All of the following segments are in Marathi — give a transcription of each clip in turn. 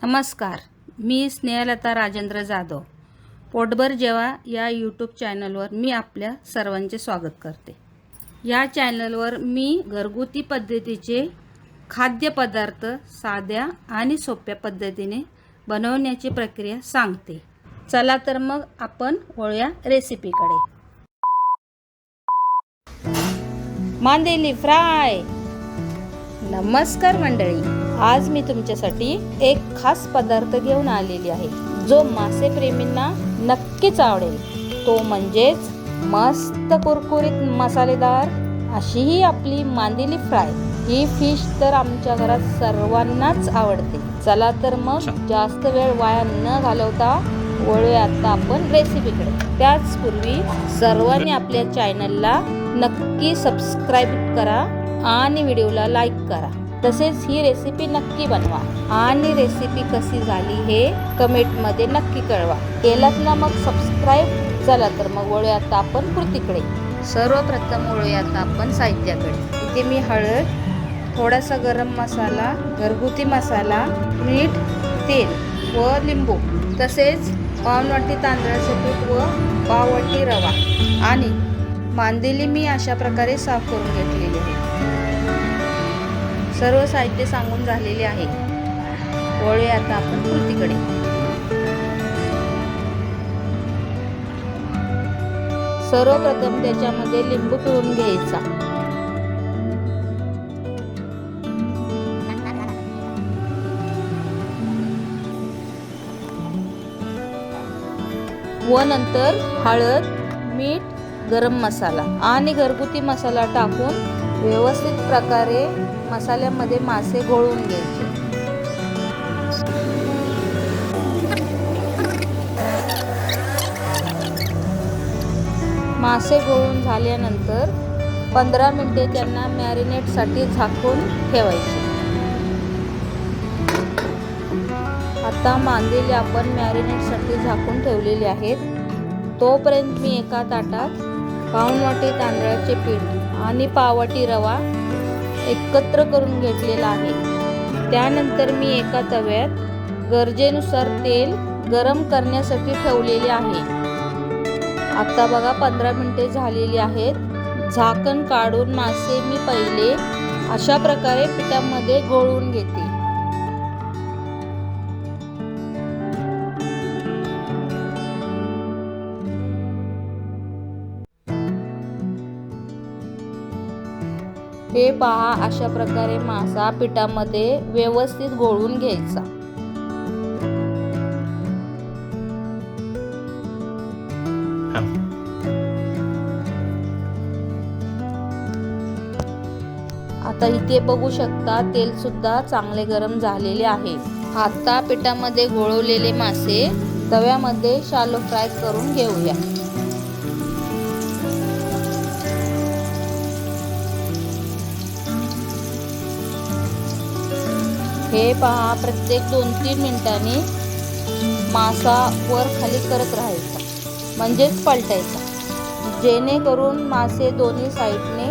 नमस्कार, मी स्नेहलता राजेंद्र जाधव. पोटभर जेवा या यूट्यूब चॅनलवर मी आपल्या सर्वांचे स्वागत करते. या चॅनलवर मी घरगुती पद्धतीचे खाद्यपदार्थ साध्या आणि सोप्या पद्धतीने बनवण्याची प्रक्रिया सांगते. चला तर मग आपण वळूया रेसिपीकडे. मांदेली फ्राय. नमस्कार मंडळी, आज मी तुमच्यासाठी एक खास पदार्थ घेऊन आलेली आहे जो मासेप्रेमींना नक्कीच आवडेल. तो म्हणजेच मस्त कुरकुरीत मसालेदार अशी ही आपली मांदेली फ्राय. ही फिश तर आमच्या घरात सर्वांनाच आवडते. चला तर मग जास्त वेळ वाया न घालवता वळूया आता आपण रेसिपीकडे. त्याचपूर्वी सर्वांनी आपल्या चॅनलला नक्की सबस्क्राईब करा आणि व्हिडिओला लाईक करा. तसेच ही रेसिपी नक्की बनवा आणि रेसिपी कशी झाली हे कमेंटमध्ये नक्की कळवा. केलात ना मग सबस्क्राईब. चला तर मग वळूया आता आपण कृतीकडे. सर्वप्रथम वळूया आता आपण साहित्याकडे. इथे मी हळद, थोडासा गरम मसाला, घरगुती मसाला, मीठ, तेल व लिंबू, तसेच पाव वाटी तांदळाचे पीठ व पाव वाटी रवा आणि मांदेली मी अशा प्रकारे साफ करून घेतलेली आहे. सर्व साहित्य सांगून झालेले आहे. वळूया आता आपण कृतीकडे. सर्वप्रथम त्याच्यामध्ये लिंबू पिळून घ्यायचा. व नंतर हळद, मीठ, गरम मसाला आणि घरगुती मसाला टाकून व्यवस्थित प्रकारे मसाल्यामध्ये मासे घोळवून घ्यायचे. मासे घोळवून झाल्यानंतर 15 मिनिटे त्यांना मॅरिनेटसाठी झाकून ठेवायचे. आता मांदेली आपण मॅरिनेटसाठी झाकून ठेवलेले आहेत. तोपर्यंत मी एका ताटात पाऊण वाटी तांदळाचे पीठ आणि पाव वाटी रवा एकत्र करून घेतलेला आहे. त्यानंतर मी एका तव्यात गरजेनुसार तेल गरम करण्यासाठी ठेवलेले आहे. आता बघा 15 मिनिटे झालेली आहेत. झाकण काढून मासे मी पहिले अशा प्रकारे पिठामध्ये घोळवून घेते. हे पहा, अशा प्रकारे मासा पिठामध्ये व्यवस्थित घोळवून घ्यायचा. आता इथे बघू शकता तेल सुद्धा चांगले गरम झालेले आहे. आता पिठामध्ये घोळवलेले मासे तव्यामध्ये शालो फ्राय करून घेऊया. हे पहा, प्रत्येक 2-3 मिनिटांनी मासा वर खाली करत राहायचा, म्हणजेच पलटायचा, जेणेकरून मासे दोन्ही साईडने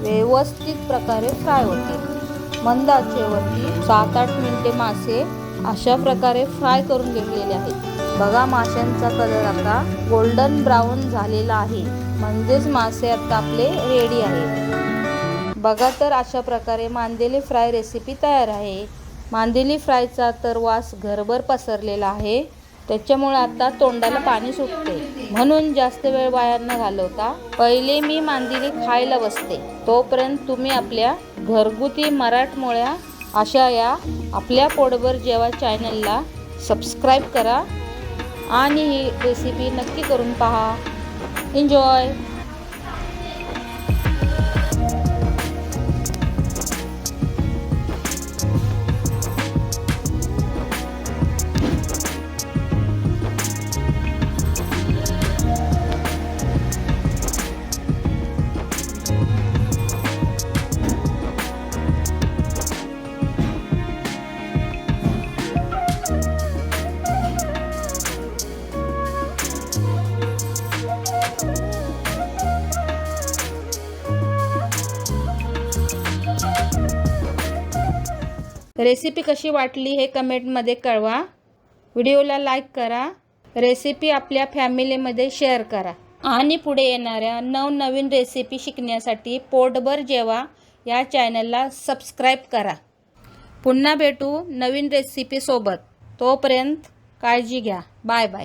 व्यवस्थित प्रकारे फ्राय होतील. मंद आचेवरती 7-8 मिनिटे मासे अशा प्रकारे फ्राय करून घेतलेले आहेत. बघा, माशांचा कलर आता गोल्डन ब्राऊन झालेला आहे, म्हणजेच मासे आता आपले रेडी आहे. बघा तर अशा प्रकारे मांदेली फ्राय रेसिपी तयार आहे. मांदेली फ्रायचा तर वास घरभर पसरलेला आहे. त्याच्यामुळे आता तोंडाला पाणी सुटते. म्हणून जास्त वेळ वाया न घालवता पहिले मी मांदेली खायला बसते. तोपर्यंत तुम्ही आपल्या घरगुती मराठमोळ्या अशा या आपल्या पोटभर जेवा चॅनलला सबस्क्राईब करा आणि ही रेसिपी नक्की करून पहा. एन्जॉय. रेसिपी कशी वाटली हे कमेंटमध्ये कळवा. व्हिडिओला लाईक करा. रेसिपी आपल्या फॅमिलीमध्ये शेअर करा. आणि पुढे येणाऱ्या नवनवीन रेसिपी शिकण्यासाठी पोटभर जेवा या चॅनलला सबस्क्राईब करा. पुन्हा भेटू नवीन रेसिपीसोबत. तोपर्यंत काळजी घ्या. Bye bye.